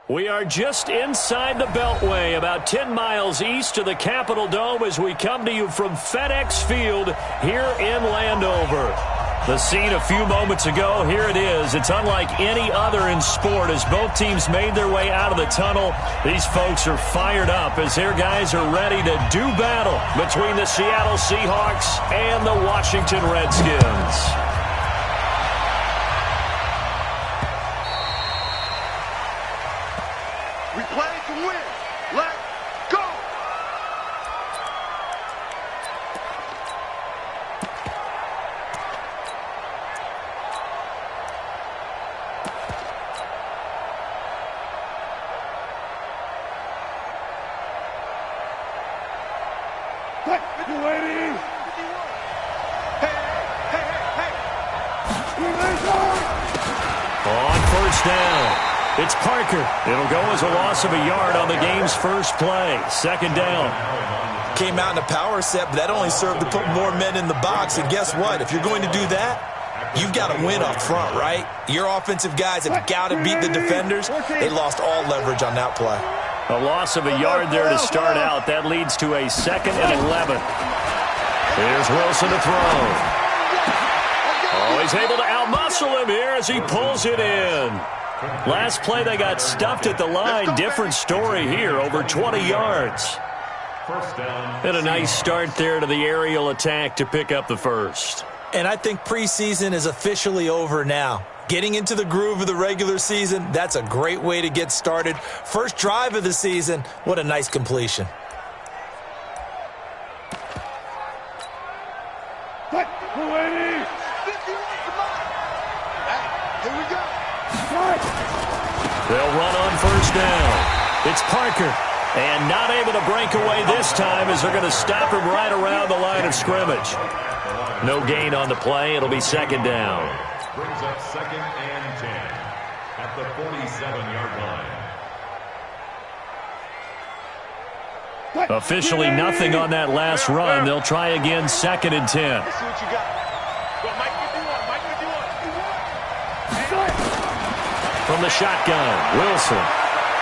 We are just inside the Beltway, about 10 miles east of the Capitol Dome as we come to you from FedEx Field here in Landover. The scene a few moments ago, here it is. It's unlike any other in sport as both teams made their way out of the tunnel. These folks are fired up as their guys are ready to do battle between the Seattle Seahawks and the Washington Redskins. We play to win. Let's go! Hey, ladies! Hey! On first down. It's Parker. It'll go as a loss of a yard on the game's first play. Second down. Came out in a power set, but that only served to put more men in the box. And guess what? If you're going to do that, you've got to win up front, right? Your offensive guys have got to beat the defenders. They lost all leverage on that play. A loss of a yard there to start out. That leads to a 2nd and 11. Here's Wilson to throw. Oh, he's able to outmuscle him here as he pulls it in. Last play, they got stuffed at the line. Different story here, over 20 yards. And a nice start there to the aerial attack to pick up the first. And I think preseason is officially over now. Getting into the groove of the regular season, that's a great way to get started. First drive of the season, what a nice completion. They'll run on first down. It's Parker. And not able to break away this time as they're going to stop him right around the line of scrimmage. No gain on the play. It'll be second down. Brings up 2nd and 10 at the 47-yard line. Officially nothing on that last run. They'll try again 2nd and 10. Let's see what you got. Go, Mike, give you one. From the shotgun, Wilson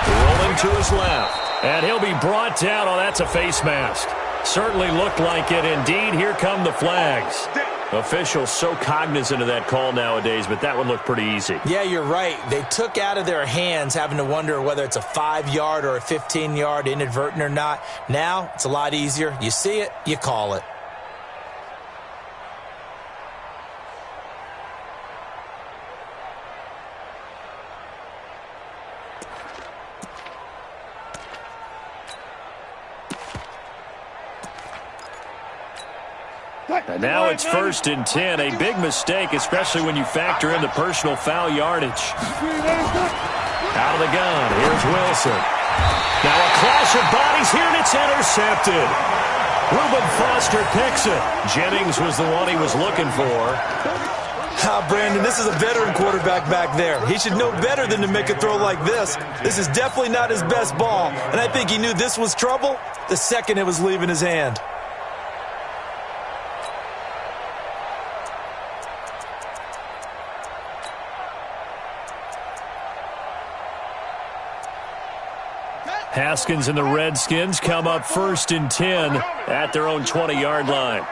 rolling to his left. And he'll be brought down. Oh, that's a face mask. Certainly looked like it. Indeed, here come the flags. Officials so cognizant of that call nowadays, but that one looked pretty easy. Yeah, you're right. They took out of their hands having to wonder whether it's a 5-yard or a 15-yard inadvertent or not. Now, it's a lot easier. You see it, you call it. And now it's 1st and 10. A big mistake, especially when you factor in the personal foul yardage. Out of the gun, here's Wilson. Now a clash of bodies here, and it's intercepted. Reuben Foster picks it. Jennings was the one he was looking for. Brandon, this is a veteran quarterback back there. He should know better than to make a throw like this. This is definitely not his best ball, and I think he knew this was trouble the second it was leaving his hand. Haskins and the Redskins come up 1st and 10 at their own 20-yard line.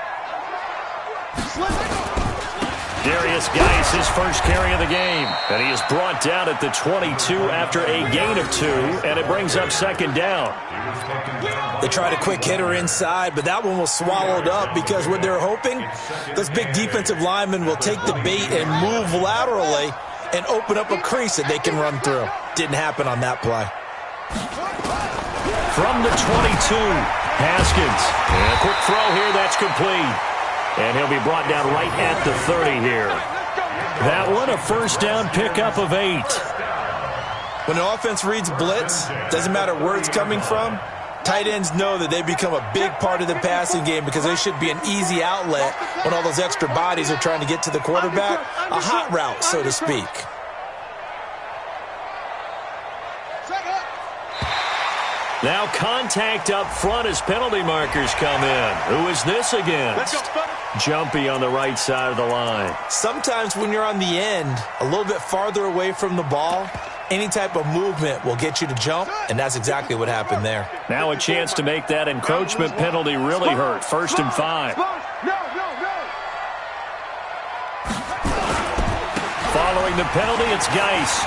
Darius Geis, his first carry of the game. And he is brought down at the 22 after a gain of 2, and it brings up 2nd down. They tried a quick hitter inside, but that one was swallowed up because what they're hoping, those big defensive linemen will take the bait and move laterally and open up a crease that they can run through. Didn't happen on that play. From the 22, Haskins. And a quick throw here, that's complete. And he'll be brought down right at the 30 here. That one, a first down pickup of 8. When an offense reads blitz, doesn't matter where it's coming from, tight ends know that they become a big part of the passing game because they should be an easy outlet when all those extra bodies are trying to get to the quarterback. A hot route, so to speak. Now contact up front as penalty markers come in. Who is this against? Jumpy on the right side of the line. Sometimes when you're on the end, a little bit farther away from the ball, Any type of movement will get you to jump, and that's exactly what happened there. Now a chance to make that encroachment penalty really hurt. 1st and 5. Following the penalty, it's Geis.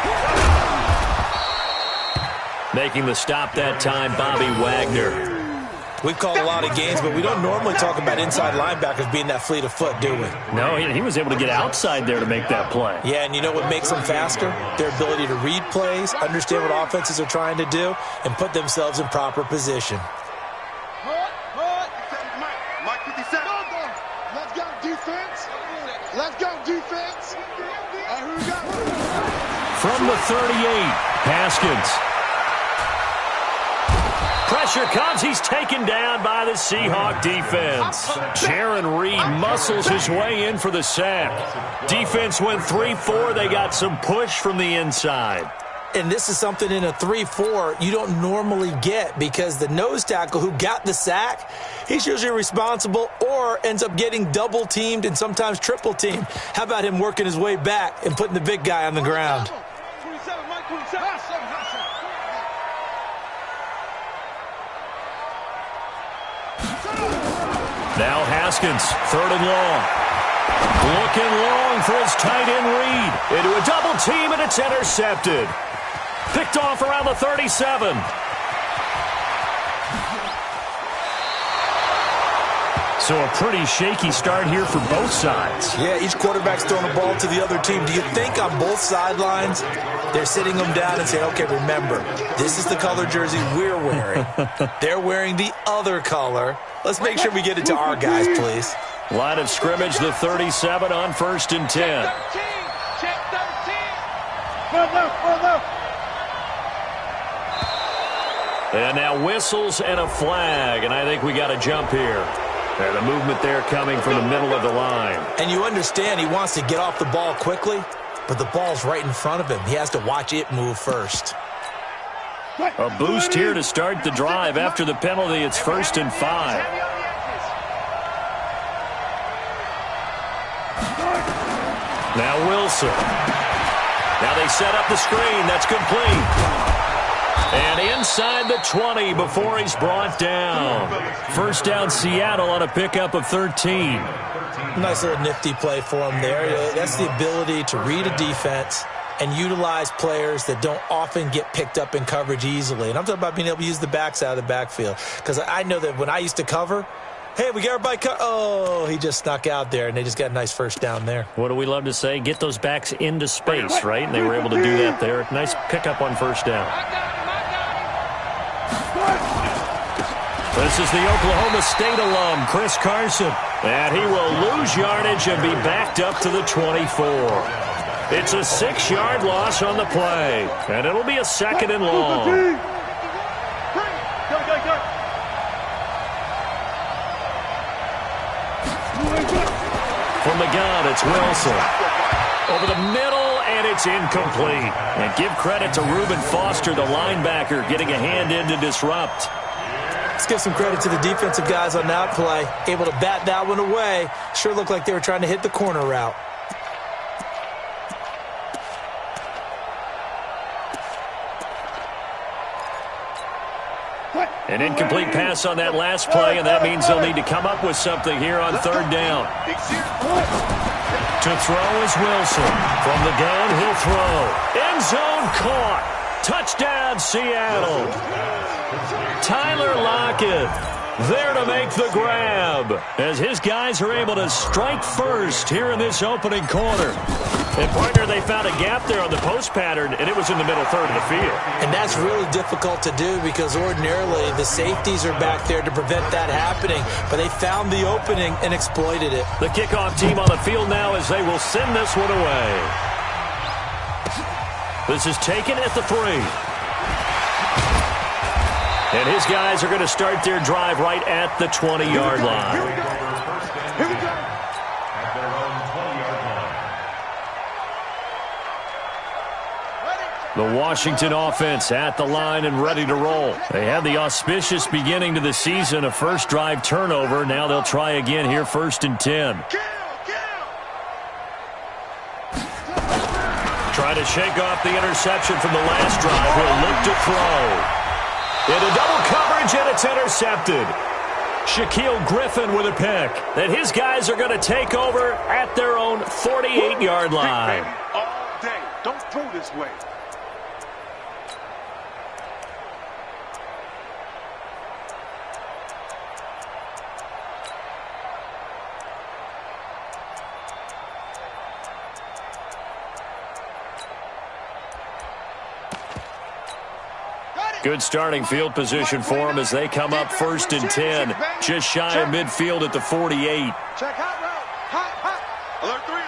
Making the stop that time, Bobby Wagner. We've called a lot of games, but we don't normally talk about inside linebackers being that fleet of foot, do we? No, he was able to get outside there to make that play. Yeah, and you know what makes them faster? Their ability to read plays, understand what offenses are trying to do, and put themselves in proper position. Mike 57. Let's go, defense. Let's go, defense. Who we got? From the 38, Haskins. Pressure comes. He's taken down by the Seahawk defense. Jaron Reed muscles his way in for the sack. Defense went 3-4. They got some push from the inside. And this is something in a 3-4 you don't normally get because the nose tackle who got the sack, he's usually responsible or ends up getting double-teamed and sometimes triple-teamed. How about him working his way back and putting the big guy on the ground? 27, Mike 27. Now Haskins, 3rd and long. Looking long for his tight end Reed. Into a double team, and it's intercepted. Picked off around the 37. So a pretty shaky start here for both sides. Yeah, each quarterback's throwing the ball to the other team. Do you think on both sidelines they're sitting them down and saying, okay, remember, this is the color jersey we're wearing. They're wearing the other color. Let's make sure we get it to our guys, please. Line of scrimmage, the 37 on 1st and 10. Check 13. And now whistles and a flag, and I think we got a jump here. And the movement there coming from the middle of the line. And you understand he wants to get off the ball quickly, but the ball's right in front of him. He has to watch it move first. A boost here to start the drive. After the penalty, it's 1st and 5. Now Wilson. Now they set up the screen. That's complete. And inside the 20 before he's brought down. 1st down Seattle on a pickup of 13. Nice little nifty play for him there. That's the ability to read a defense and utilize players that don't often get picked up in coverage easily. And I'm talking about being able to use the backs out of the backfield. Because I know that when I used to cover, hey, we got everybody oh, he just snuck out there, and they just got a nice 1st down there. What do we love to say? Get those backs into space, right? And they were able to do that there. Nice pickup on 1st down. This is the Oklahoma State alum, Chris Carson. And he will lose yardage and be backed up to the 24. It's a 6-yard loss on the play. And it'll be a 2nd and long. From the gun, it's Wilson. Over the middle, and it's incomplete. And give credit to Reuben Foster, the linebacker, getting a hand in to disrupt. Let's give some credit to the defensive guys on that play. Able to bat that one away. Sure looked like they were trying to hit the corner route. An incomplete pass on that last play, and that means they'll need to come up with something here on 3rd down. To throw is Wilson. From the gun, he'll throw. End zone caught. Touchdown, Seattle. Tyler Lockett there to make the grab as his guys are able to strike first here in this opening quarter. And, partner, they found a gap there on the post pattern, and it was in the middle 3rd of the field. And that's really difficult to do because ordinarily the safeties are back there to prevent that happening. But they found the opening and exploited it. The kickoff team on the field now as they will send this one away. This is taken at the 3. And his guys are going to start their drive right at the 20-yard line. Here we go. At their own 20-yard line. The Washington offense at the line and ready to roll. They had the auspicious beginning to the season, a first drive turnover. Now they'll try again here, 1st and 10. Try Trying to shake off the interception from the last drive. He'll look to throw. Into double coverage, and it's intercepted. Shaquille Griffin with a pick. That his guys are going to take over at their own 48-yard line. All day. Don't throw this way. Good starting field position for them as they come up 1st and 10. Just shy of midfield at the 48. Check hot route. Hot. Alert 3.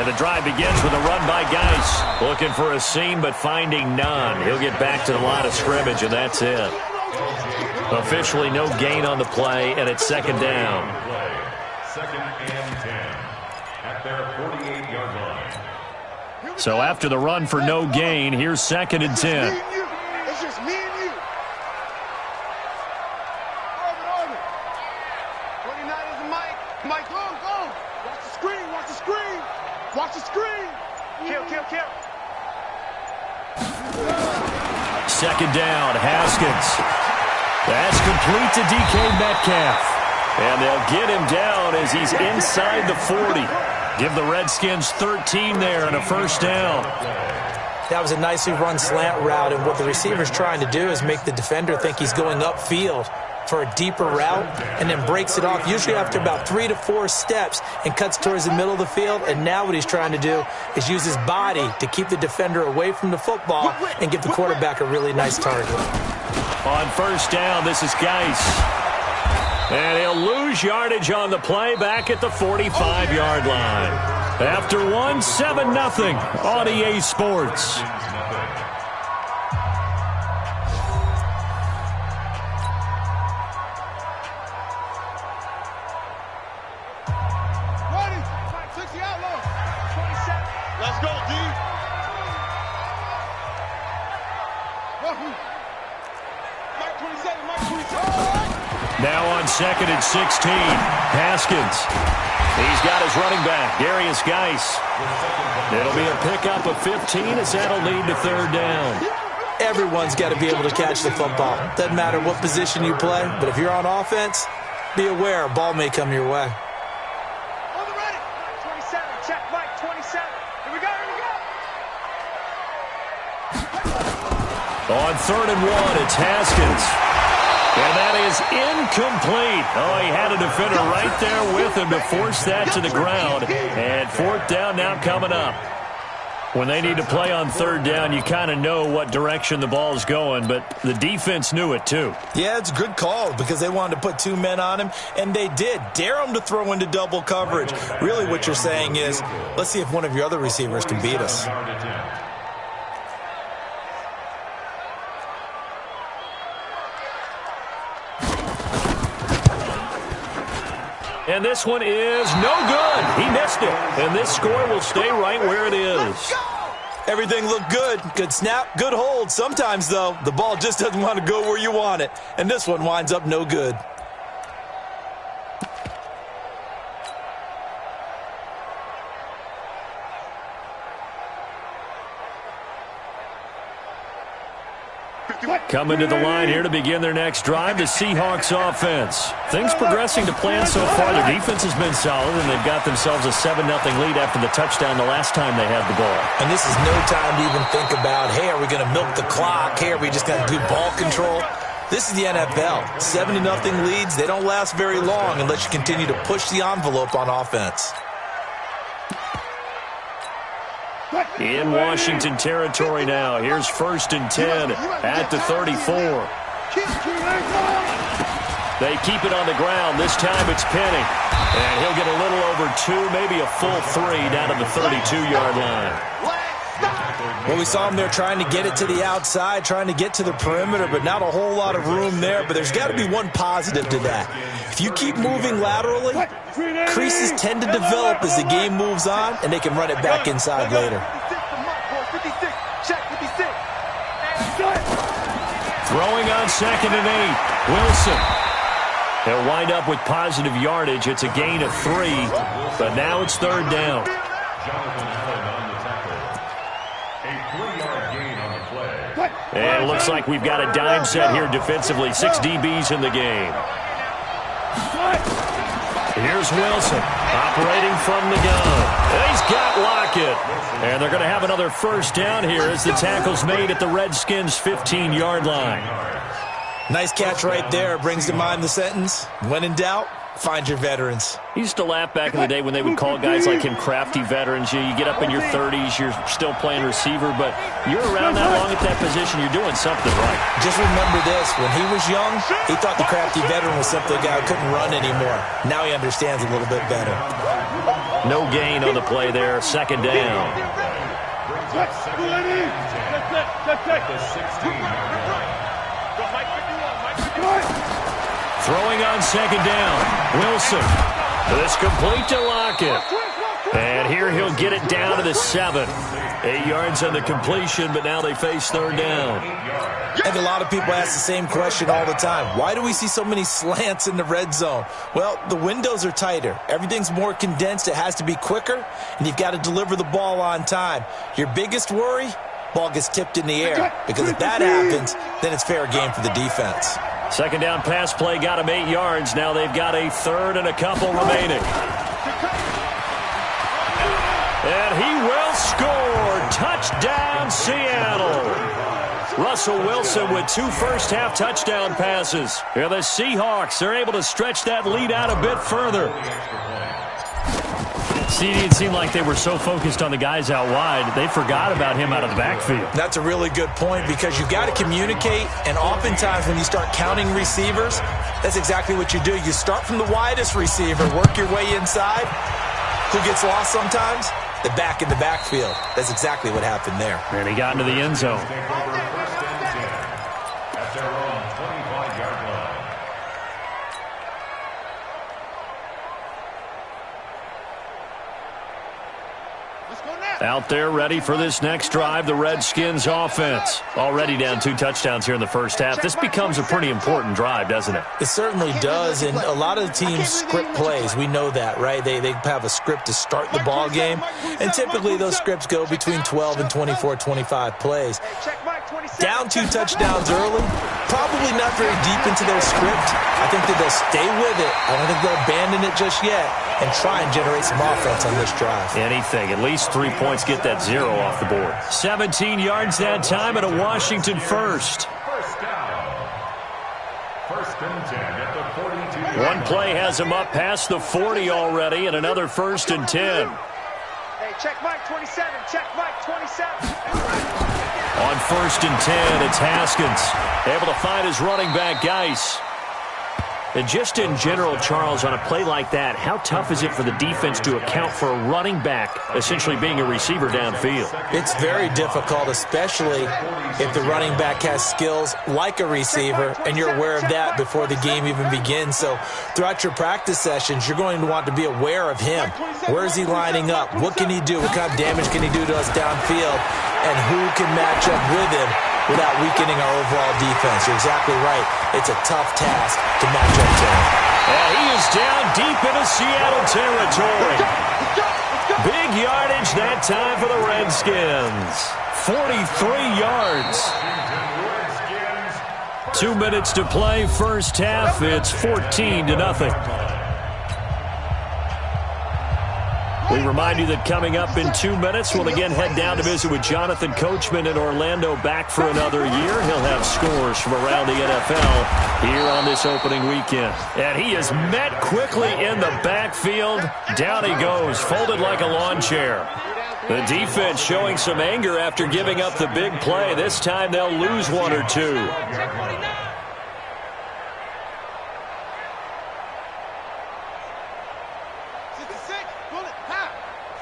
And the drive begins with a run by Geis. Looking for a seam, but finding none. He'll get back to the line of scrimmage, and that's it. Officially no gain on the play, and it's 2nd down. 2nd and 10 at their 48-yard line. So after the run for no gain, here's 2nd and 10. It's just me and you. Orbit. 29 is the mic. Mike, go. Watch the screen. Watch the screen. Kill. 2nd down, Haskins. That's complete to DK Metcalf. And they'll get him down as he's inside the 40. Give the Redskins 13 there and a 1st down. That was a nicely run slant route, and what the receiver's trying to do is make the defender think he's going upfield for a deeper route and then breaks it off, usually after about 3 to 4 steps, and cuts towards the middle of the field. And now what he's trying to do is use his body to keep the defender away from the football and give the quarterback a really nice target. On 1st down, this is Geis. And he'll lose yardage on the play back at the 45-yard line. After 7-0 on EA Sports. Ready. 60 outlaw. 27. Let's go, D. Mike 27. Now on 2nd and 16, Haskins. He's got his running back, Darius Geis. It'll be a pickup of 15 as that'll lead to 3rd down. Everyone's got to be able to catch the football. Doesn't matter what position you play, but if you're on offense, be aware a ball may come your way. On the ready. 27. Check, Mike 27. Here we go. On 3rd and 1, it's Haskins. And that is incomplete. Oh, he had a defender right there with him to force that to the ground. And 4th down now coming up. When they need to play on 3rd down, you kind of know what direction the ball's going, but the defense knew it too. Yeah, it's a good call because they wanted to put 2 men on him, and they did. Dare him to throw into double coverage. Really what you're saying is, let's see if one of your other receivers can beat us. And this one is no good. He missed it. And this score will stay right where it is. Everything looked good. Good snap, good hold. Sometimes, though, the ball just doesn't want to go where you want it. And this one winds up no good. Coming to the line here to begin their next drive, the Seahawks offense. Things progressing to plan so far. Their defense has been solid, and they've got themselves a 7-0 lead after the touchdown the last time they had the ball. And this is no time to even think about, hey, are we going to milk the clock? Hey, are we just going to do ball control? This is the NFL. 70-0 leads, they don't last very long unless you continue to push the envelope on offense. In Washington territory now. Here's 1st and 10 at the 34. They keep it on the ground. This time it's Penny. And he'll get a little over 2, maybe a full 3 down to the 32-yard line. Well, we saw him there trying to get it to the outside, trying to get to the perimeter, but not a whole lot of room there. But there's got to be one positive to that. If you keep moving laterally, creases tend to develop as the game moves on, and they can run it back inside later. Throwing on 2nd and 8, Wilson. They'll wind up with positive yardage. It's a gain of 3, but now it's 3rd down. Jonathan Allen on the tackle. A 3-yard gain on the play. And it looks like we've got a dime set here defensively. 6 DBs in the game. Here's Wilson operating from the gun. He's got Lockett. And they're going to have another first down here as the tackle's made at the Redskins' 15-yard line. Nice catch right there. Brings to mind the sentence, when in doubt, find your veterans. I used to laugh back in the day when they would call guys like him crafty veterans. You get up in your 30s, you're still playing receiver, but you're around that long at that position, you're doing something right. Just remember this, when he was young, he thought the crafty veteran was simply a guy who couldn't run anymore. Now he understands a little bit better. No gain on the play there, second down. The 16-yard line. Throwing on second down, Wilson. This complete to Lockett. And here he'll get it down to the 7. 8 yards on the completion, but now they face third down. I think a lot of people ask the same question all the time. Why do we see so many slants in the red zone? Well, the windows are tighter. Everything's more condensed. It has to be quicker, and you've got to deliver the ball on time. Your biggest worry? Ball gets tipped in the air, because if that happens, then it's fair game for the defense. Second down pass play got him 8 yards. Now they've got a third and a couple remaining. And he will score. Touchdown, Seattle. Russell Wilson with 2 first-half touchdown passes. And the Seahawks are able to stretch that lead out a bit further. CD, it seemed like they were so focused on the guys out wide, they forgot about him out of the backfield. That's a really good point because you've got to communicate, and oftentimes when you start counting receivers, that's exactly what you do. You start from the widest receiver, work your way inside. Who gets lost sometimes? The back in the backfield. That's exactly what happened there. And he got into the end zone. At their own 25-yard line. Out there ready for this next drive, the Redskins offense. Already down 2 touchdowns here in the first half. This becomes a pretty important drive, doesn't it? It certainly does, and a lot of the teams script plays. We know that, right? They have a script to start the ball game, and typically those scripts go between 12 and 24, 25 plays. Down 2 touchdowns early, probably not very deep into their script. I think that they'll stay with it. I don't think they'll abandon it just yet and try and generate some offense on this drive. Anything. At least 3 points, get that 0 off the board. 17 yards that time and a Washington first. First down. First and 10 at the 42. One play has him up past the 40 already, and another first and 10. Hey, check Mike 27. Check Mike 27. On first and 10, it's Haskins. Able to find his running back, Geis. And just in general, Charles, on a play like that, how tough is it for the defense to account for a running back essentially being a receiver downfield? It's very difficult, especially if the running back has skills like a receiver, and you're aware of that before the game even begins. So throughout your practice sessions, you're going to want to be aware of him. Where is he lining up? What can he do? What kind of damage can he do to us downfield? And who can match up with him without weakening our overall defense? You're exactly right. It's a tough task to match up to him. And he is down deep into Seattle territory. Big yardage that time for the Redskins. 43 yards. 2 minutes to play, first half. It's 14-0. We remind you that coming up in 2 minutes, we'll again head down to visit with Jonathan Coachman in Orlando, back for another year. He'll have scores from around the NFL here on this opening weekend. And he is met quickly in the backfield. Down he goes, folded like a lawn chair. The defense showing some anger after giving up the big play. This time they'll lose 1 or 2.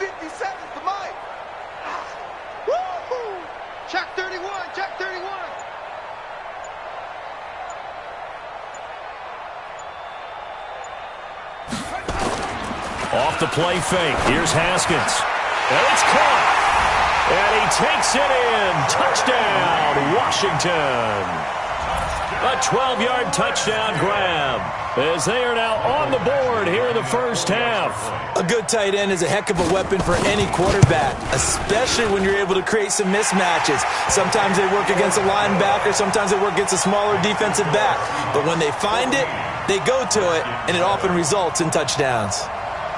57's the mic. Woo-hoo! Check 31, check 31. Off the play fake. Here's Haskins. And it's caught. And he takes it in. Touchdown, Washington. A 12-yard touchdown grab. as they are now on the board here in the first half. A good tight end is a heck of a weapon for any quarterback, especially when you're able to create some mismatches. Sometimes they work against a linebacker, sometimes they work against a smaller defensive back. But when they find it, they go to it, and it often results in touchdowns.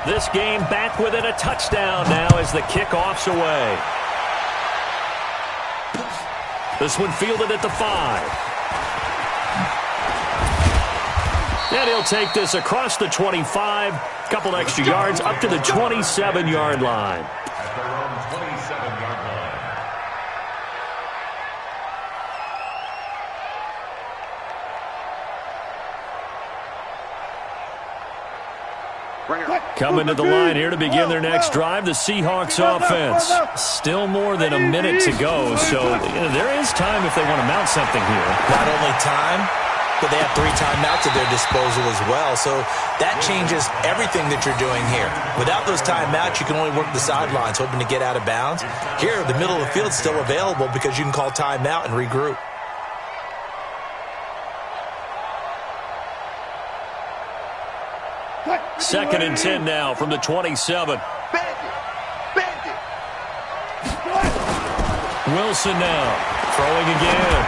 This game back within a touchdown now as the kickoff's away. This one fielded at the 5. And he'll take this across the 25, couple extra yards up to the 27-yard line. At their own 27-yard line. Coming to the line here to begin their next drive, the Seahawks offense. Still more than a minute to go, so there is time if they want to mount something here. Not only time, but they have 3 timeouts at their disposal as well, so that changes everything that you're doing here. Without those timeouts, you can only work the sidelines, hoping to get out of bounds. Here, the middle of the field's still available because you can call timeout and regroup. Second and 10 now from the 27. Wilson now throwing again.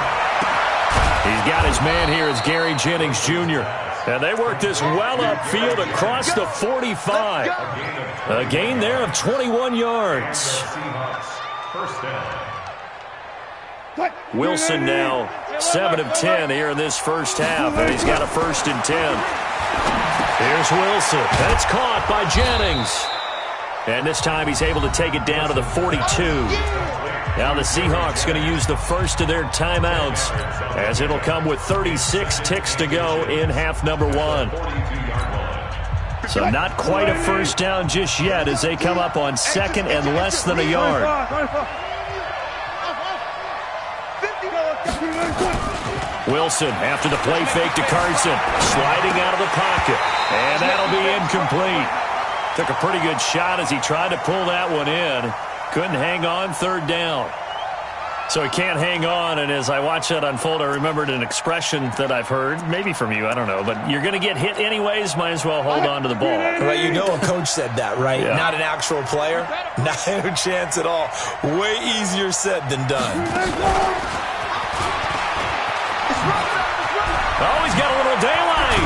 He's got his man here as Gary Jennings Jr. And they work this well upfield across the 45. A gain there of 21 yards. Wilson now 7 of 10 here in this first half. And he's got a 1st and 10. Here's Wilson. That's caught by Jennings. And this time he's able to take it down to the 42. Now the Seahawks going to use the first of their timeouts as it'll come with 36 ticks to go in half number 1. So not quite a first down just yet as they come up on 2nd and less than a yard. Wilson after the play fake to Carson, sliding out of the pocket, and that'll be incomplete. Took a pretty good shot as he tried to pull that one in. Couldn't hang on, 3rd down. So he can't hang on, and as I watched that unfold, I remembered an expression that I've heard, maybe from you, I don't know, but you're going to get hit anyways, might as well hold on to the ball. Well, you know a coach said that, right? Yeah. Not an actual player. Not a chance at all. Way easier said than done. Oh, he's got a little daylight.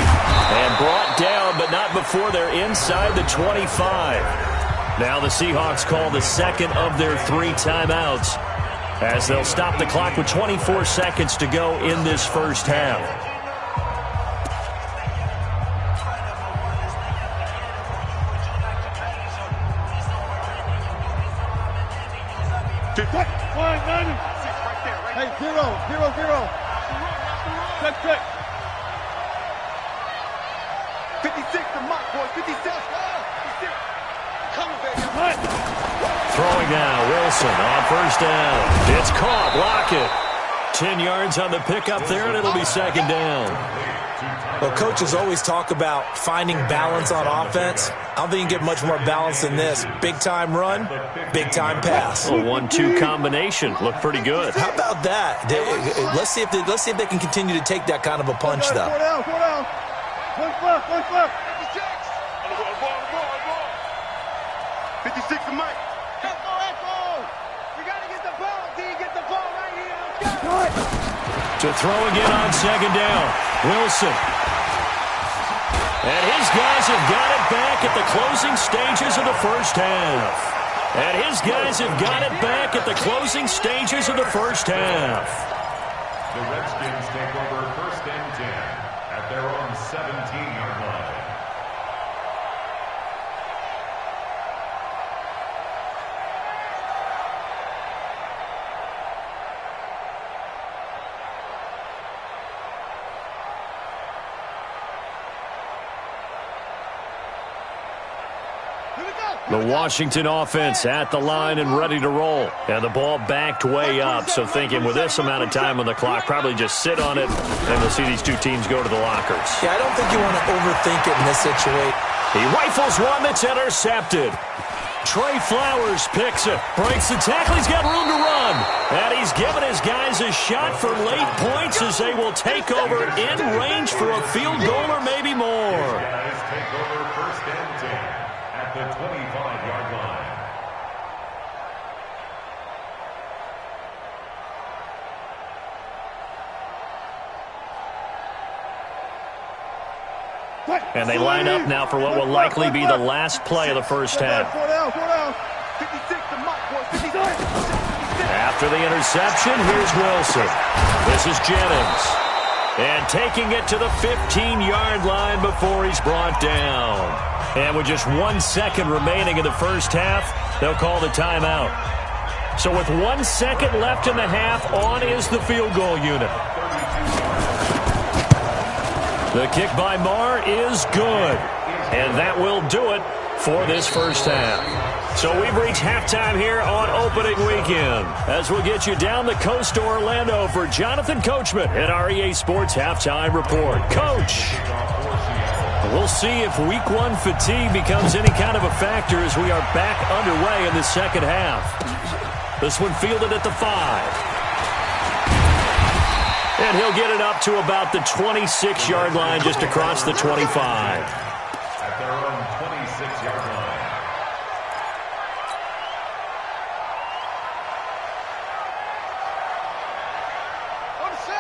And brought down, but not before they're inside the 25. Now the Seahawks call the 2nd of their 3 timeouts as they'll stop the clock with 24 seconds to go in this first half. Hey, 0-0-0. Check. 56 to Mike, boys. 56. Come on, baby. Throwing now, Wilson on 1st down. It's caught. Lockett. 10 yards on the pickup there, and it'll be 2nd down. Well, coaches always talk about finding balance on offense. I don't think you can get much more balance than this. Big-time run, big-time pass. A 1-2 combination. Looked pretty good. How about that? Let's see if they can continue to take that kind of a punch, though. Go down. One flip. 56 to Mike. Echo. We got to get the ball. D, get the ball right here. Let's go. To throw again on 2nd down. Wilson. And his guys have got it back at the closing stages of the first half. The Redskins take over 1st and 10 at their own 17-yard line. The Washington offense at the line and ready to roll. And the ball backed way up, so thinking with this amount of time on the clock, probably just sit on it, and we'll see these 2 teams go to the lockers. Yeah, I don't think you want to overthink it in this situation. He rifles one that's intercepted. Trey Flowers picks it. Breaks the tackle. He's got room to run. And he's given his guys a shot for late points as they will take over in range for a field goal or maybe more. Guys take over first and 10 at the 25-yard line. And they line up now for what will likely be the last play of the first half. After the interception, here's Wilson. This is Jennings. And taking it to the 15-yard line before he's brought down. And with just 1 second remaining in the first half, they'll call the timeout. So with 1 second left in the half, on is the field goal unit. The kick by Marr is good. And that will do it for this first half. So we've reached halftime here on opening weekend. As we'll get you down the coast to Orlando for Jonathan Coachman at our EA Sports Halftime Report. Coach, we'll see if Week 1 fatigue becomes any kind of a factor as we are back underway in the second half. This one fielded at the 5. And he'll get it up to about the 26-yard line just across the 25. At their own 26-yard line.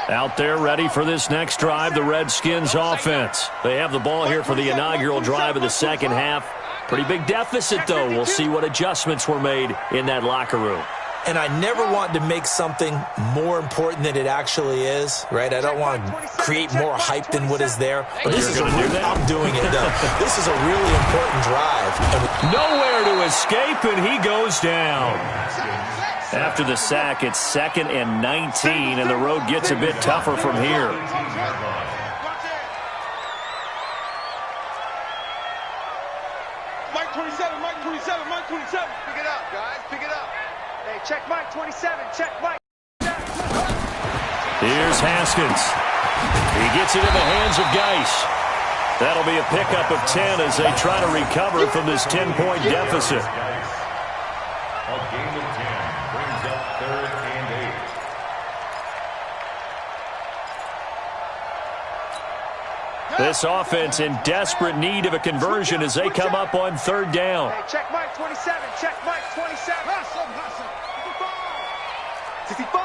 Out there ready for this next drive, the Redskins offense. They have the ball here for the inaugural drive of the second half. Pretty big deficit, though. We'll see what adjustments were made in that locker room. And I never want to make something more important than it actually is, right? I don't want to create more hype than what is there. But this is going to do that? I'm doing it, though. This is a really important drive. Nowhere to escape, and he goes down. After the sack, it's 2nd and 19, and the road gets a bit tougher from here. Mike 27, Mike 27, Mike 27. Pick it up, guys, pick it up. Hey, check Mike 27, check Mike. Here's Haskins. He gets it in the hands of Geis. That'll be a pickup of 10 as they try to recover from this 10-point deficit. A gain of 10 brings up 3rd and 8. This offense in desperate need of a conversion as they come up on 3rd down. Hey, check Mike 27, check Mike 27. 65.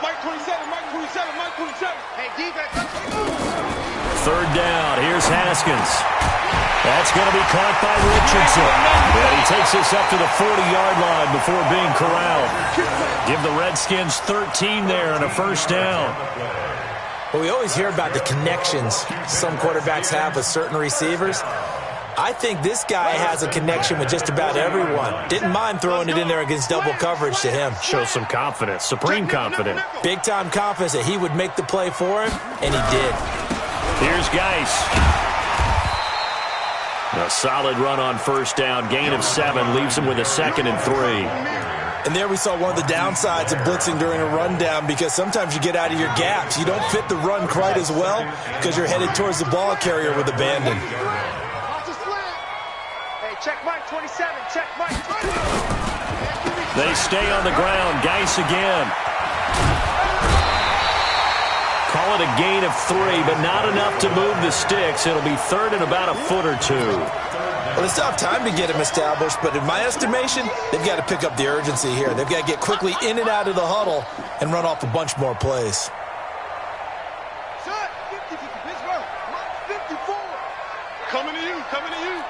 Mike 27, Mike 27, Mike 27. Hey, defense. 3rd down. Here's Haskins. That's going to be caught by Richardson. And he takes this up to the 40-yard line before being corralled. Give the Redskins 13 there and a first down. Well, we always hear about the connections some quarterbacks have with certain receivers. I think this guy has a connection with just about everyone. Didn't mind throwing it in there against double coverage to him. Shows some confidence, supreme confidence. Big-time confidence that he would make the play for him, and he did. Here's Geis. A solid run on first down. Gain of 7 leaves him with a 2nd and 3. And there we saw one of the downsides of blitzing during a rundown because sometimes you get out of your gaps. You don't fit the run quite as well because you're headed towards the ball carrier with abandon. Check Mike 27, check Mike 20. They stay on the ground. Geis again. Call it a gain of 3, but not enough to move the sticks. It'll be 3rd and about a foot or 2. Well, they still have time to get him established, but in my estimation, they've got to pick up the urgency here. They've got to get quickly in and out of the huddle and run off a bunch more plays. 54. Coming to you, coming to you.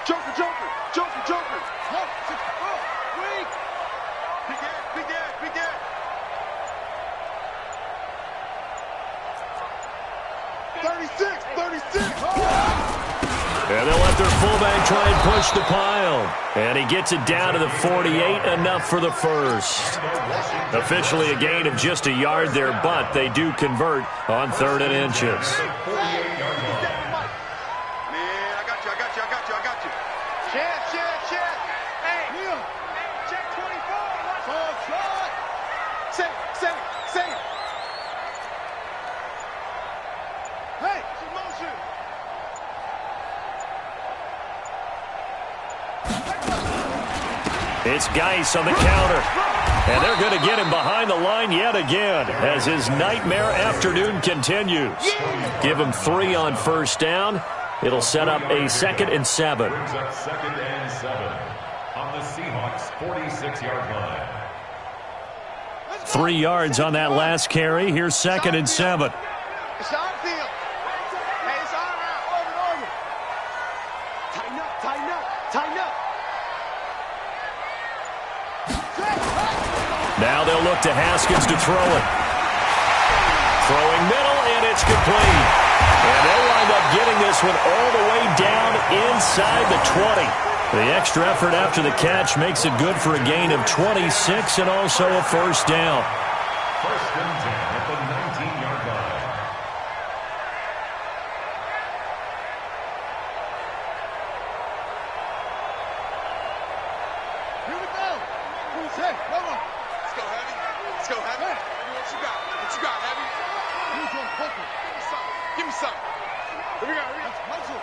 Joker, Joker, Joker, Joker. Weak. Big ass, big ass, big ass. 36, 36. And they'll let their fullback try and push the pile. And he gets it down to the 48, enough for the first. Officially a gain of just a yard there, but they do convert on 3rd and inches. It's Geis on the counter. And they're going to get him behind the line yet again as his nightmare afternoon continues. Give him 3 on first down. It'll set up a 2nd and 7. Brings up 2nd and 7 on the Seahawks' 46-yard line. 3 yards on that last carry. Here's 2nd and 7. It's our field. Hey, it's our route. Over. Tighten up, tighten up, tighten up. Now they'll look to Haskins to throw it. Throwing middle, and it's complete. And they'll wind up getting this one all the way down inside the 20. The extra effort after the catch makes it good for a gain of 26 and also a first down. First and 10 at the 19-yard line. Here we go. Who's hit? Come on. Let's go, Heavy. Let's go, Heavy. What you got? What you got, Heavy? Who's on focus? Give me something. Here we go. Muscle.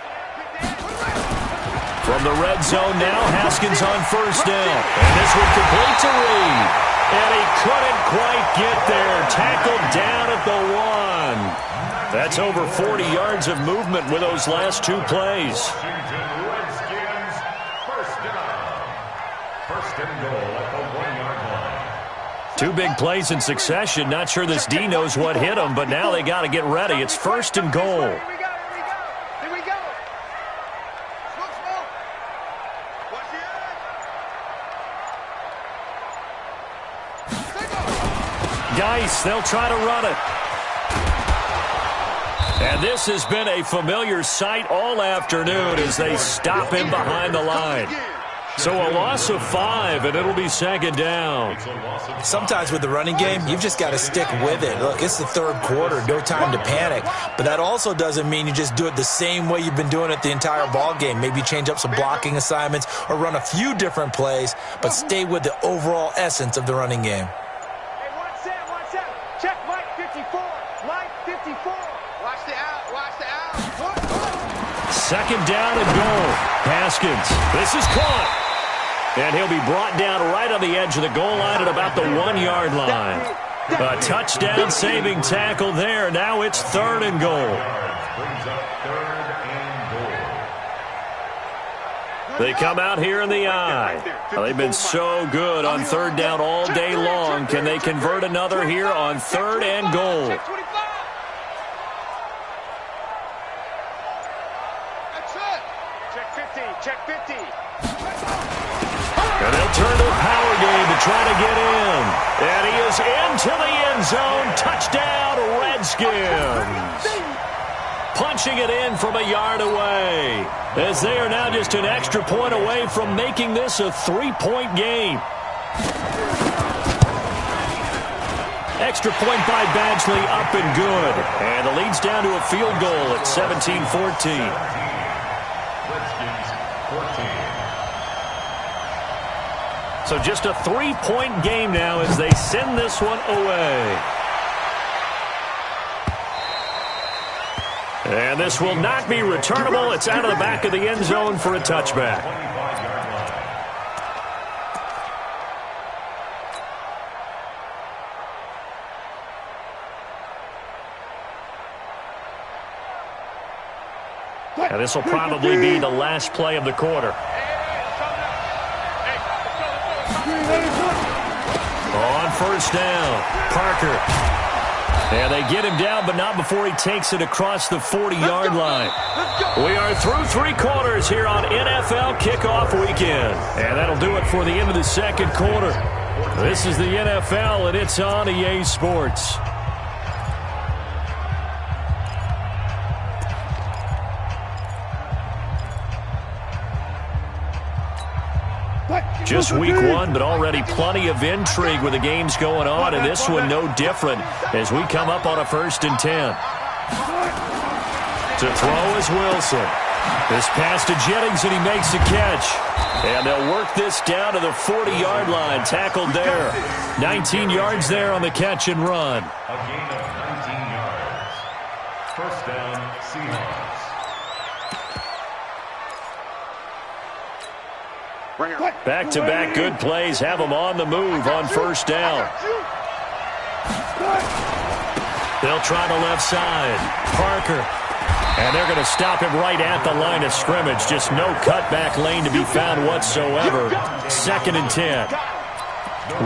From the red zone now, Haskins on first down. And this one complete to Reed. And he couldn't quite get there. Tackled down at the 1. That's over 40 yards of movement with those last 2 plays. Washington Redskins, first down. First and goal at the 1-yard line. 2 big plays in succession. Not sure this D knows what hit him, but now they got to get ready. It's first and goal. Geis, they'll try to run it. And this has been a familiar sight all afternoon as they stop him behind the line. So a loss of 5, and it'll be 2nd down. Sometimes with the running game, you've just got to stick with it. Look, it's the 3rd quarter, no time to panic. But that also doesn't mean you just do it the same way you've been doing it the entire ball game. Maybe change up some blocking assignments or run a few different plays, but stay with the overall essence of the running game. Check Mike 54. Mike 54. Watch the out. 2nd down and goal. Haskins. This is caught. And he'll be brought down right on the edge of the goal line at about the 1-yard line. A touchdown saving tackle there. Now it's 3rd and goal. Brings up 3rd and goal. They come out here in the eye. They've been so good on 3rd down all day long. Can they convert another here on 3rd and goal? Check 50. And they'll turn to a power game to try to get in. And he is into the end zone. Touchdown, Redskins. Punching it in from a yard away. As they are now just an extra point away from making this a 3-point game. Extra point by Badgley up and good. And the lead's down to a field goal at 17-14. So just a 3-point game now as they send this one away. And this will not be returnable. It's out of the back of the end zone for a touchback. And this will probably be the last play of the quarter. On first down, Parker. And they get him down, but not before he takes it across the 40-yard line. We are through 3 quarters here on NFL Kickoff Weekend. And that'll do it for the end of the 2nd quarter. This is the NFL, and it's on EA Sports. Just week 1, but already plenty of intrigue with the games going on, and this one no different as we come up on a 1st and 10. To throw is Wilson. This pass to Jennings, and he makes the catch. And they'll work this down to the 40-yard line, tackled there. 19 yards there on the catch and run. A gain of 19 yards. First down, Seahawks. Back-to-back good plays have them on the move on first down. They'll try the left side. Parker. And they're going to stop him right at the line of scrimmage. Just no cutback lane to be found whatsoever. 2nd and 10.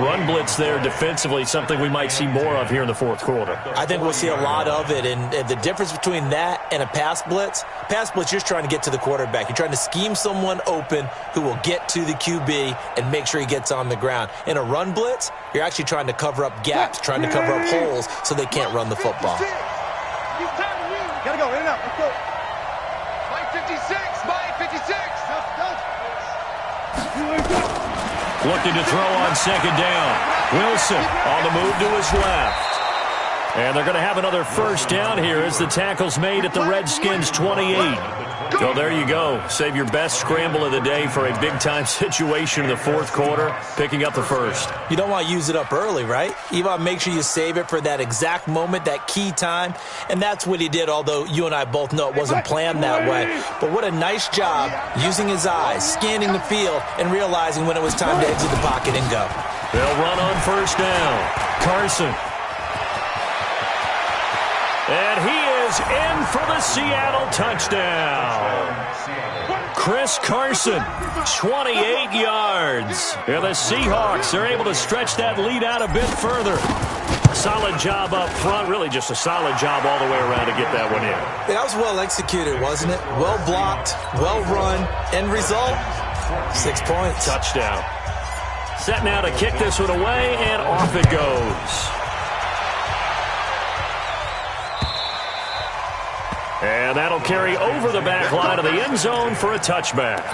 Run blitz there defensively, something we might see more of here in the fourth quarter. I think we'll see a lot of it, and the difference between that and a pass blitz, you're just trying to get to the quarterback. You're trying to scheme someone open who will get to the QB and make sure he gets on the ground. In a run blitz, you're actually trying to cover up gaps, trying to cover up holes so they can't run the football. Gotta go, in and out, let's go. Mike 56, Mike 56. Looking to throw on 2nd down. Wilson on the move to his left. And they're going to have another first down here as the tackle's made at the Redskins' 28. So there you go. Save your best scramble of the day for a big-time situation in the fourth quarter, picking up the first. You don't want to use it up early, right? You want to make sure you save it for that exact moment, that key time. And that's what he did, although you and I both know it wasn't planned that way. But what a nice job using his eyes, scanning the field, and realizing when it was time to exit the pocket and go. They'll run on first down. Carson. And he is in for the Seattle touchdown. Chris Carson, 28 yards. And the Seahawks are able to stretch that lead out a bit further. Solid job up front. Really just a solid job all the way around to get that one in. That was well executed, wasn't it? Well blocked, well run. End result, 6 points. Touchdown. Set now to kick this one away, and off it goes. And that'll carry over the back line of the end zone for a touchback.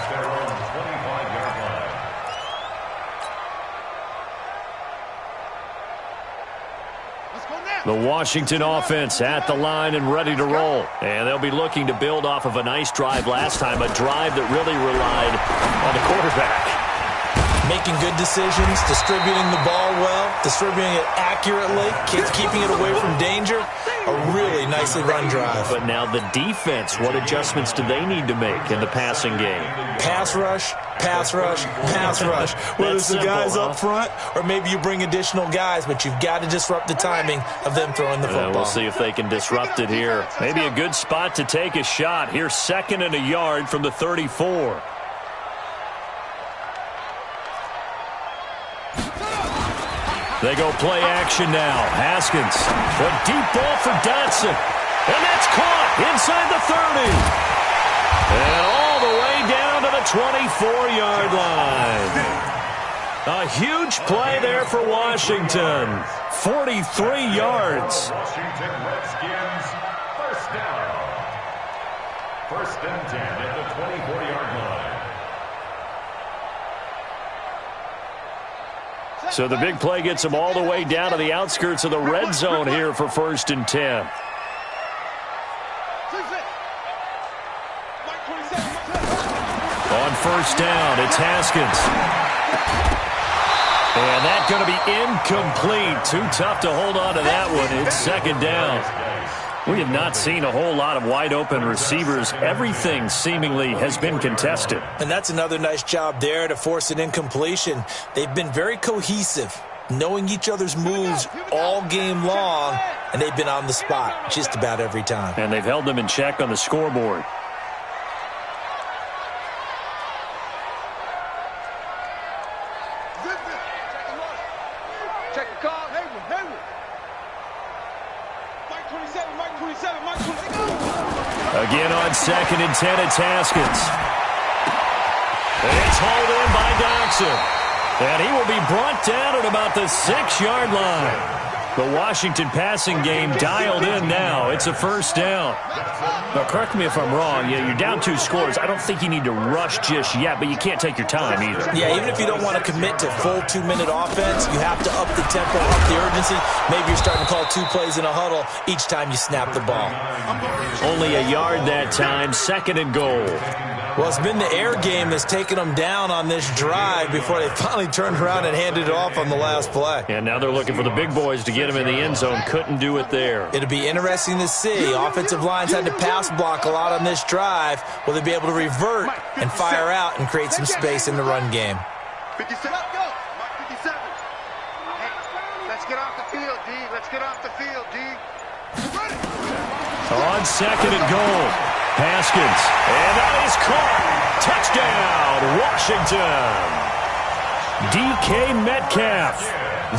The Washington offense at the line and ready to roll. And they'll be looking to build off of a nice drive last time, a drive that really relied on the quarterback. Making good decisions, distributing the ball well, distributing it accurately, keeping it away from danger. A really nicely run drive. But now the defense, what adjustments do they need to make in the passing game? Pass rush, pass rush, pass rush. Whether it's the guys up front or maybe you bring additional guys, but you've got to disrupt the timing of them throwing the football. We'll see if they can disrupt it here. Maybe a good spot to take a shot. Here's 2nd and a yard from the 34. They go play action now. Haskins. A deep ball for Dotson. And that's caught inside the 30. And all the way down to the 24-yard line. A huge play there for Washington. 43 yards. Washington Redskins, first down. 1st and 10 at the 24-yard line. So the big play gets them all the way down to the outskirts of the red zone here for 1st and 10. On first down, it's Haskins. And that's going to be incomplete. Too tough to hold on to that one. It's 2nd down. We have not seen a whole lot of wide-open receivers. Everything seemingly has been contested. And that's another nice job there to force an incompletion. They've been very cohesive, knowing each other's moves all game long, and they've been on the spot just about every time. And they've held them in check on the scoreboard. Check the call. Hayward. Mike 27, Mike 27, Mike 27. Again on 2nd and 10, it's Haskins. It's hauled in by Dotson. And he will be brought down at about the 6-yard line. The Washington passing game dialed in now. It's a first down. Now, correct me if I'm wrong. Yeah, you're down 2 scores. I don't think you need to rush just yet, but you can't take your time either. Yeah, even if you don't want to commit to full 2-minute offense, you have to up the tempo, up the urgency. Maybe you're starting to call 2 plays in a huddle each time you snap the ball. Only a yard that time, 2nd and goal. Well, it's been the air game that's taken them down on this drive before they finally turned around and handed it off on the last play. And now they're looking for the big boys to get him in the end zone. Couldn't do it there. It'll be interesting to see. Offensive lines had to pass block a lot on this drive. Will they be able to revert and fire out and create some space in the run game? 57, go. Mike 57. Hey, let's get off the field, D. Let's get off the field, D. Ready. On second and goal. Haskins. And that is caught. Touchdown, Washington. DK Metcalf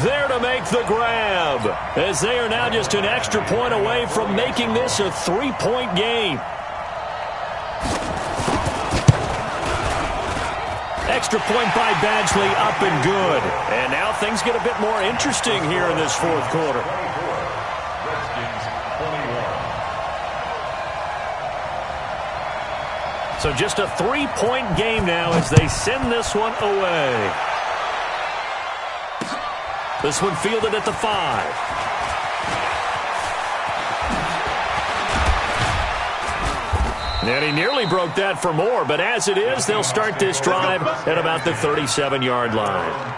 there to make the grab, as they are now just an extra point away from making this a 3-point game. Extra point by Badgley, up and good. And now things get a bit more interesting here in this fourth quarter. So just a 3-point game now as they send this one away. This one fielded at the 5. And he nearly broke that for more, but as it is, they'll start this drive at about the 37-yard line.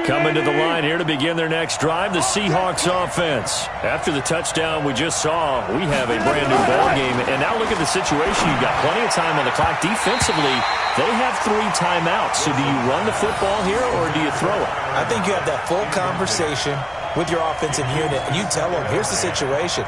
Coming to the line here to begin their next drive, the Seahawks offense. After the touchdown we just saw, we have a brand new ball game. And now look at the situation. You've got plenty of time on the clock. Defensively, they have 3 timeouts. So do you run the football here or do you throw it? I think you have that full conversation with your offensive unit, and you tell them, here's the situation.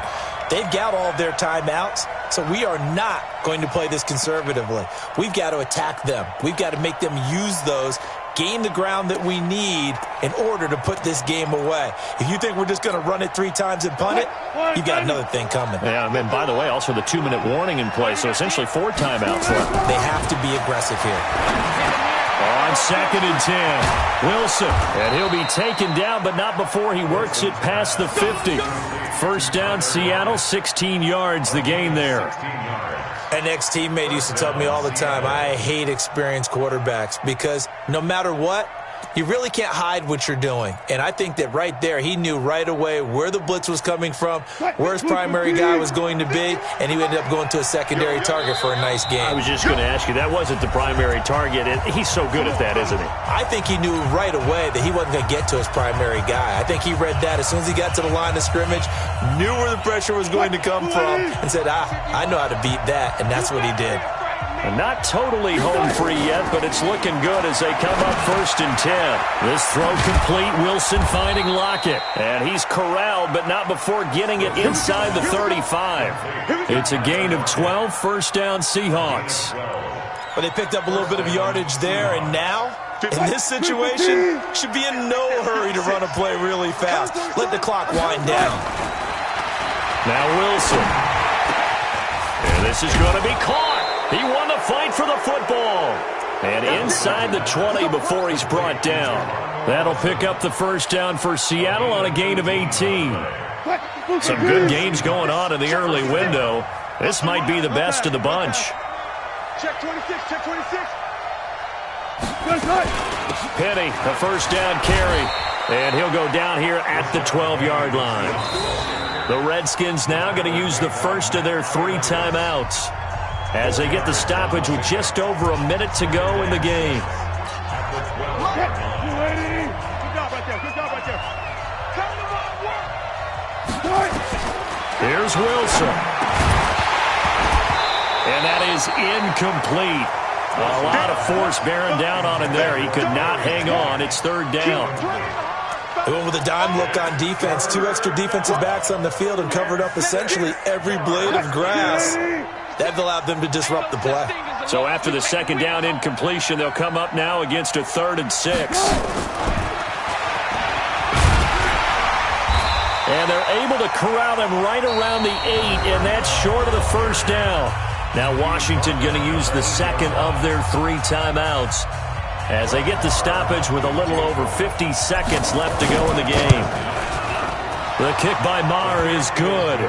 They've got all of their timeouts, so we are not going to play this conservatively. We've got to attack them. We've got to make them use those, gain the ground that we need in order to put this game away. If you think we're just going to run it 3 times and punt it, you've got another thing coming. Yeah, and by the way, also the 2-minute warning in play, so essentially 4 timeouts left. They have to be aggressive here. On second and 10, Wilson, and he'll be taken down, but not before he works it past the 50. First down, Seattle, 16 yards, the gain there. An ex-teammate used to tell me all the time, I hate experienced quarterbacks because no matter what, you really can't hide what you're doing. And I think that right there, he knew right away where the blitz was coming from, where his primary guy was going to be, and he ended up going to a secondary target for a nice game. I was just going to ask you, that wasn't the primary target. He's so good at that, isn't he? I think he knew right away that he wasn't going to get to his primary guy. I think he read that as soon as he got to the line of scrimmage, knew where the pressure was going to come from, and said, I know how to beat that, and that's what he did. And not totally home free yet, but it's looking good as they come up first and 10. This throw complete, Wilson finding Lockett. And he's corralled, but not before getting it inside the 35. It's a gain of 12, first down Seahawks. But they picked up a little bit of yardage there, and now, in this situation, should be in no hurry to run a play really fast. Let the clock wind down. Now Wilson. And this is going to be caught. He won the fight for the football. And inside the 20 before he's brought down. That'll pick up the first down for Seattle on a gain of 18. Some good games going on in the early window. This might be the best of the bunch. Check 26, check 26. Penny, the first down carry. And he'll go down here at the 12-yard line. The Redskins now going to use the first of their 3 timeouts as they get the stoppage with just over a minute to go in the game. Here's Wilson. And that is incomplete. A lot of force bearing down on him there. He could not hang on. It's third down. They went with a dime look on defense. 2 extra defensive backs on the field and covered up essentially every blade of grass. That allowed them to disrupt the play. So after the second down incompletion, they'll come up now against a 3rd and 6. And they're able to corral them right around the 8, and that's short of the first down. Now Washington going to use the second of their 3 timeouts as they get the stoppage with a little over 50 seconds left to go in the game. The kick by Maher is good.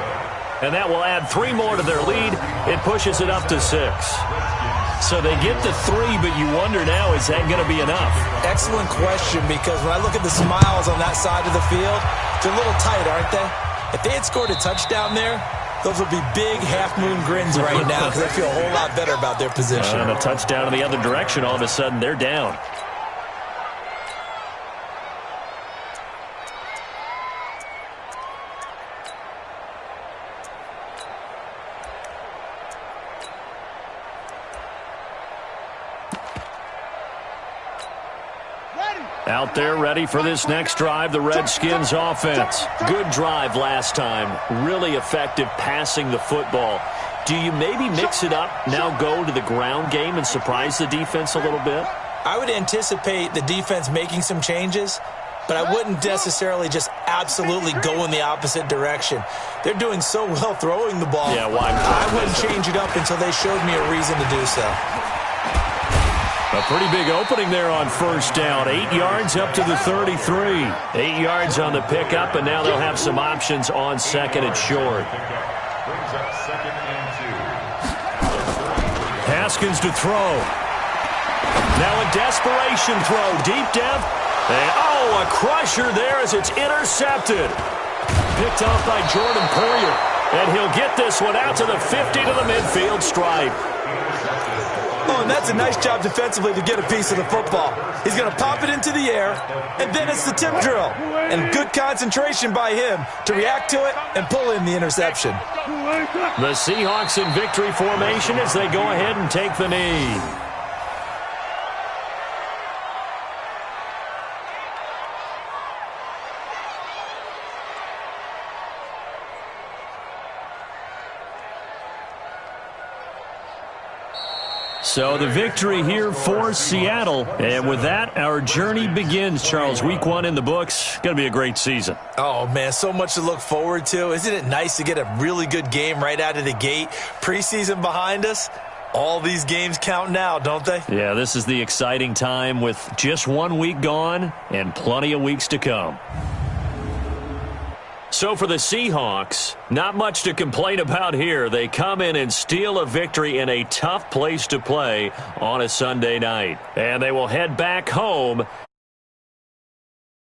And that will add 3 more to their lead. It pushes it up to 6. So they get the 3, but you wonder now, is that going to be enough? Excellent question, because when I look at the smiles on that side of the field, they're a little tight, aren't they? If they had scored a touchdown there, those would be big half-moon grins right now because they feel a whole lot better about their position. And a touchdown in the other direction, all of a sudden they're down. Out there ready for this next drive, the Redskins offense. Good drive last time. Really effective passing the football. Do you maybe mix it up, now go to the ground game and surprise the defense a little bit? I would anticipate the defense making some changes, but I wouldn't necessarily just absolutely go in the opposite direction. They're doing so well throwing the ball. Yeah, why? I wouldn't change it up until they showed me a reason to do so. A pretty big opening there on first down. 8 yards up to the 33. 8 yards on the pickup, and now they'll have some options on second and short. Haskins to throw. Now a desperation throw. Deep depth. And, a crusher there as it's intercepted. Picked off by Jordan Poyer. And he'll get this one out to the 50 to the midfield stripe. Oh, and that's a nice job defensively to get a piece of the football. He's going to pop it into the air, and then it's the tip drill. And good concentration by him to react to it and pull in the interception. The Seahawks in victory formation as they go ahead and take the knee. So the victory here for Seattle. And with that, our journey begins, Charles. Week 1 in the books. Going to be a great season. Oh, man, so much to look forward to. Isn't it nice to get a really good game right out of the gate? Preseason behind us. All these games count now, don't they? Yeah, this is the exciting time with just 1 week gone and plenty of weeks to come. So for the Seahawks, not much to complain about here. They come in and steal a victory in a tough place to play on a Sunday night. And they will head back home